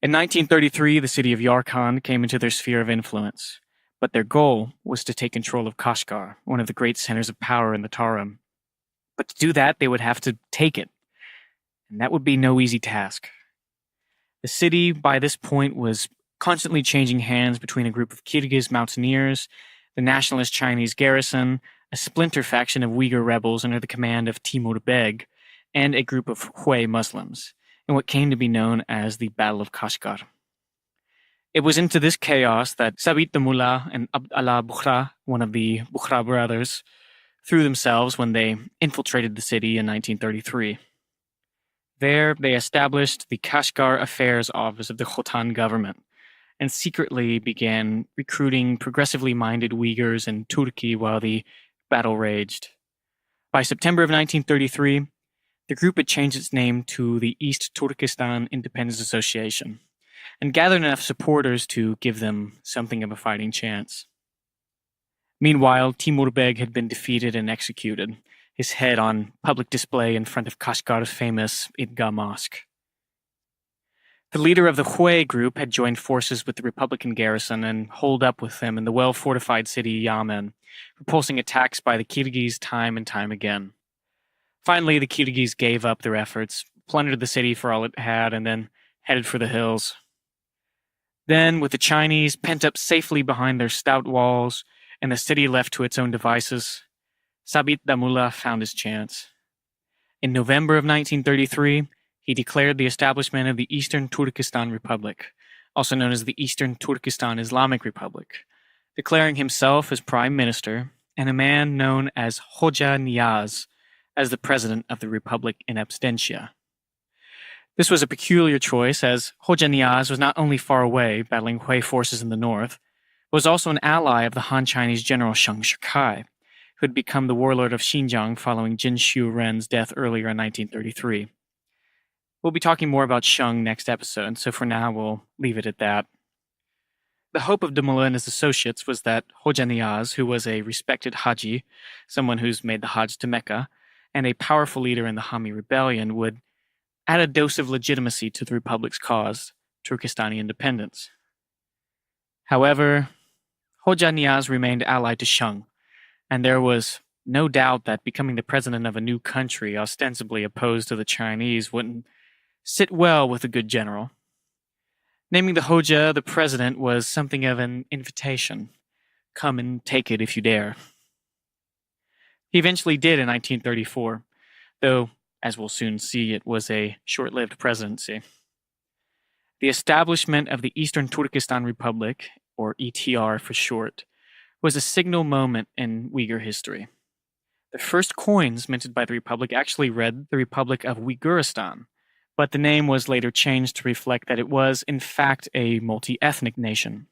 In 1933, the city of Yarkand came into their sphere of influence, but their goal was to take control of Kashgar, one of the great centers of power in the Tarim. But to do that, they would have to take it, and that would be no easy task. The city, by this point, was constantly changing hands between a group of Kyrgyz mountaineers, the nationalist Chinese garrison, a splinter faction of Uyghur rebels under the command of Timur Beg, and a group of Hui Muslims, in what came to be known as the Battle of Kashgar. It was into this chaos that Sabit the Mullah and Abd Allah Bukhara, one of the Bukhara brothers, threw themselves when they infiltrated the city in 1933. There, they established the Kashgar Affairs Office of the Khotan government and secretly began recruiting progressively minded Uyghurs in Turkey while the battle raged. By September of 1933, the group had changed its name to the East Turkestan Independence Association and gathered enough supporters to give them something of a fighting chance. Meanwhile, Timur Beg had been defeated and executed, his head on public display in front of Kashgar's famous Idgah Mosque. The leader of the Hui group had joined forces with the Republican garrison and holed up with them in the well-fortified city Yamen, repulsing attacks by the Kyrgyz time and time again. Finally, the Kyrgyz gave up their efforts, plundered the city for all it had, and then headed for the hills. Then, with the Chinese pent up safely behind their stout walls and the city left to its own devices, Sabit the Mullah found his chance. In November of 1933, he declared the establishment of the Eastern Turkestan Republic, also known as the Eastern Turkestan Islamic Republic, declaring himself as prime minister and a man known as Hoja Niaz as the president of the Republic in absentia. This was a peculiar choice, as Hoja Niaz was not only far away, battling Hui forces in the north, but was also an ally of the Han Chinese general Shang Shikai, who had become the warlord of Xinjiang following Jin Shu Ren's death earlier in 1933. We'll be talking more about Shang next episode, so for now we'll leave it at that. The hope of de Mullah and his associates was that Hoja Niaz, who was a respected Haji, someone who's made the Hajj to Mecca, and a powerful leader in the Hami rebellion, would add a dose of legitimacy to the Republic's cause, Turkestani independence. However, Hoja Niaz remained allied to Shang, and there was no doubt that becoming the president of a new country ostensibly opposed to the Chinese wouldn't sit well with a good general. Naming the Hoja the president was something of an invitation. Come and take it if you dare. He eventually did in 1934, though, as we'll soon see, it was a short-lived presidency. The establishment of the Eastern Turkestan Republic, or ETR for short, was a signal moment in Uyghur history. The first coins minted by the Republic actually read the Republic of Uyghuristan, but the name was later changed to reflect that it was, in fact, a multi-ethnic nation.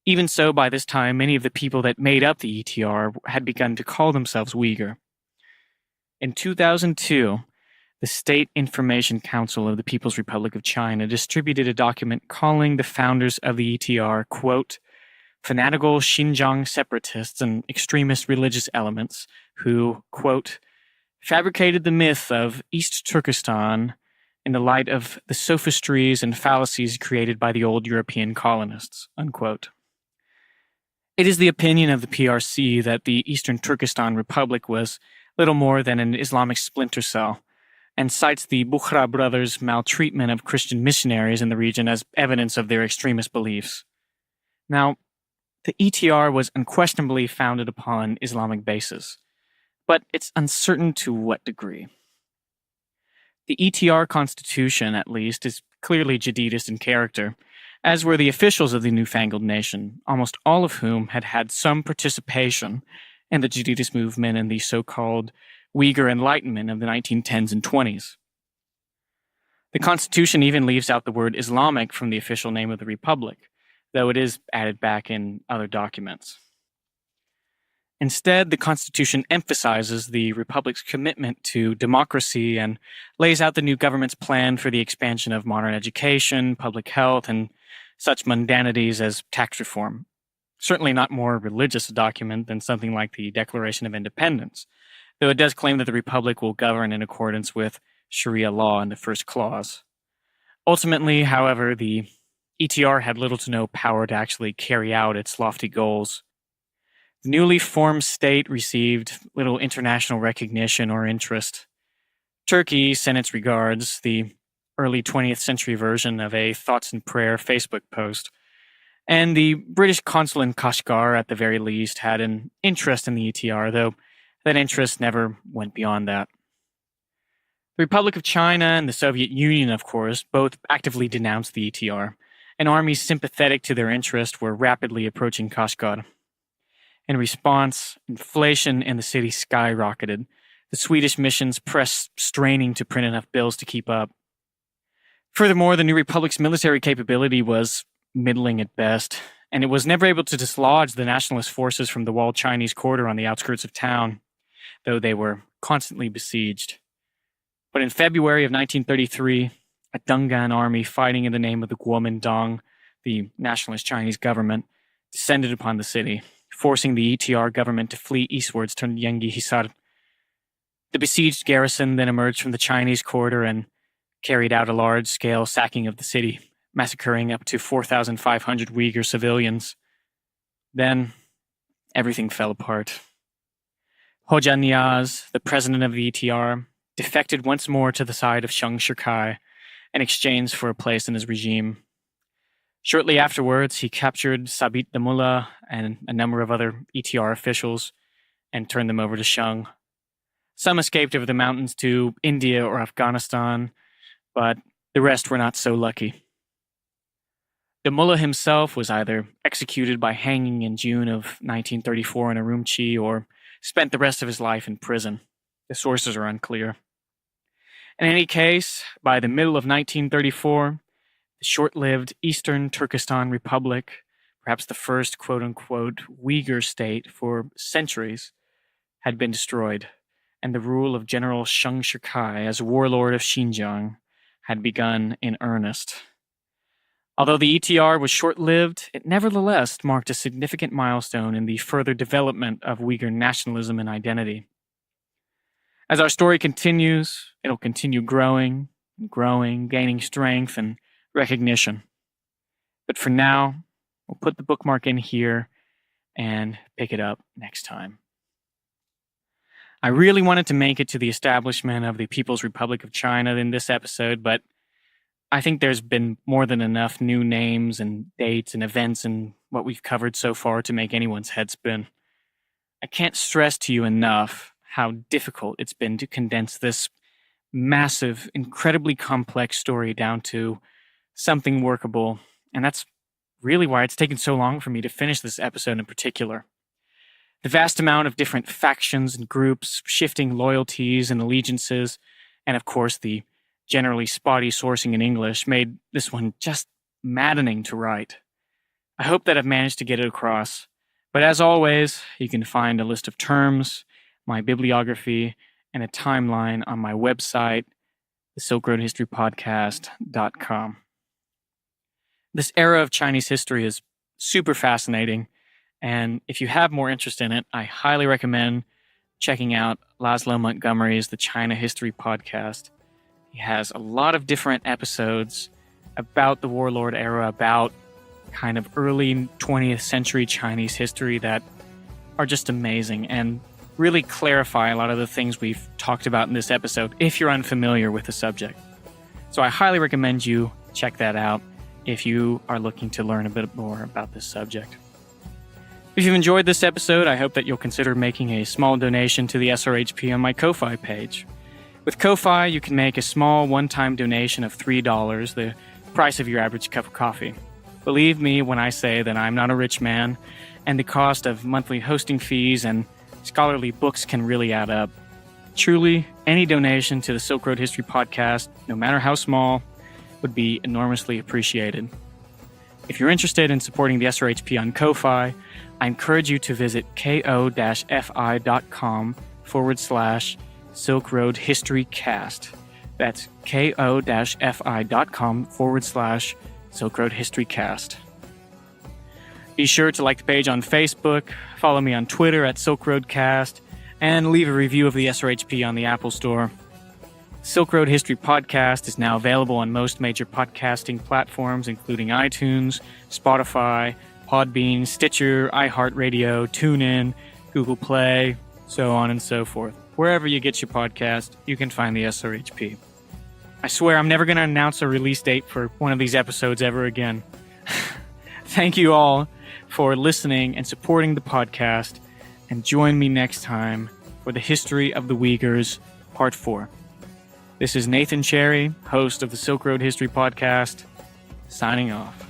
Even so, by this time, many of the people that made up the ETR had begun to call themselves Uyghur. In 2002, the State Information Council of the People's Republic of China distributed a document calling the founders of the ETR, quote, fanatical Xinjiang separatists and extremist religious elements who, quote, fabricated the myth of East Turkestan in the light of the sophistries and fallacies created by the old European colonists, unquote. It is the opinion of the PRC that the Eastern Turkestan Republic was little more than an Islamic splinter cell, and cites the Bukhara brothers' maltreatment of Christian missionaries in the region as evidence of their extremist beliefs. Now, the ETR was unquestionably founded upon Islamic basis, but it's uncertain to what degree. The ETR constitution, at least, is clearly Jadidist in character, as were the officials of the newfangled nation, almost all of whom had had some participation in the Jadidist movement and the so-called Uyghur Enlightenment of the 1910s and 20s. The Constitution even leaves out the word Islamic from the official name of the Republic, though it is added back in other documents. Instead, the Constitution emphasizes the Republic's commitment to democracy and lays out the new government's plan for the expansion of modern education, public health, and such mundanities as tax reform. Certainly not more religious a document than something like the Declaration of Independence, though it does claim that the Republic will govern in accordance with Sharia law in the first clause. Ultimately, however, the ETR had little to no power to actually carry out its lofty goals. The newly formed state received little international recognition or interest. Turkey sent its regards, the early 20th century version of a Thoughts and Prayer Facebook post, and the British consul in Kashgar, at the very least, had an interest in the ETR, though that interest never went beyond that. The Republic of China and the Soviet Union, of course, both actively denounced the ETR, and armies sympathetic to their interest were rapidly approaching Kashgar. In response, inflation in the city skyrocketed, the Swedish missions pressed straining to print enough bills to keep up. Furthermore, the new Republic's military capability was middling at best, and it was never able to dislodge the nationalist forces from the walled Chinese quarter on the outskirts of town, though they were constantly besieged. But in February of 1933, a Dungan army fighting in the name of the Kuomintang, the nationalist Chinese government, descended upon the city, forcing the ETR government to flee eastwards to Yengi Hisar. The besieged garrison then emerged from the Chinese quarter and carried out a large-scale sacking of the city, massacring up to 4,500 Uyghur civilians. Then, everything fell apart. Hoja Niaz, the president of the ETR, defected once more to the side of Shang Shikai in exchange for a place in his regime. Shortly afterwards, he captured Sabit de Mullah and a number of other ETR officials and turned them over to Shang. Some escaped over the mountains to India or Afghanistan, but the rest were not so lucky. The mullah himself was either executed by hanging in June of 1934 in Urumqi or spent the rest of his life in prison. The sources are unclear. In any case, by the middle of 1934, the short-lived Eastern Turkestan Republic, perhaps the first quote-unquote Uyghur state for centuries, had been destroyed, and the rule of General Sheng Shikai as warlord of Xinjiang had begun in earnest. Although the ETR was short-lived, it nevertheless marked a significant milestone in the further development of Uyghur nationalism and identity. As our story continues, it'll continue growing and growing, gaining strength and recognition. But for now, we'll put the bookmark in here and pick it up next time. I really wanted to make it to the establishment of the People's Republic of China in this episode, but I think there's been more than enough new names and dates and events in what we've covered so far to make anyone's head spin. I can't stress to you enough how difficult it's been to condense this massive, incredibly complex story down to something workable, and that's really why it's taken so long for me to finish this episode in particular. The vast amount of different factions and groups, shifting loyalties and allegiances, and of course the generally spotty sourcing in English made this one just maddening to write. I hope that I've managed to get it across, but as always, you can find a list of terms, my bibliography, and a timeline on my website, thesilkroadhistorypodcast.com. This era of Chinese history is super fascinating, and if you have more interest in it, I highly recommend checking out Laszlo Montgomery's The China History Podcast. He has a lot of different episodes about the warlord era, about kind of early 20th century Chinese history that are just amazing and really clarify a lot of the things we've talked about in this episode if you're unfamiliar with the subject. So I highly recommend you check that out if you are looking to learn a bit more about this subject. If you've enjoyed this episode, I hope that you'll consider making a small donation to the SRHP on my Ko-Fi page. With Ko-Fi, you can make a small one-time donation of $3, the price of your average cup of coffee. Believe me when I say that I'm not a rich man, and the cost of monthly hosting fees and scholarly books can really add up. Truly, any donation to the Silk Road History Podcast, no matter how small, would be enormously appreciated. If you're interested in supporting the SRHP on Ko-Fi, I encourage you to visit ko-fi.com/Silk Road History Cast. That's ko-fi.com/Silk Road History Cast. Be sure to like the page on Facebook, follow me on Twitter at Silk Road Cast, and leave a review of the SRHP on the Apple Store. Silk Road History Podcast is now available on most major podcasting platforms, including iTunes, Spotify, Podbean, Stitcher, iHeartRadio, TuneIn, Google Play, so on and so forth. Wherever you get your podcast, you can find the SRHP. I swear I'm never going to announce a release date for one of these episodes ever again. Thank you all for listening and supporting the podcast, and join me next time for the History of the Uyghurs, Part 4. This is Nathan Cherry, host of the Silk Road History Podcast, signing off.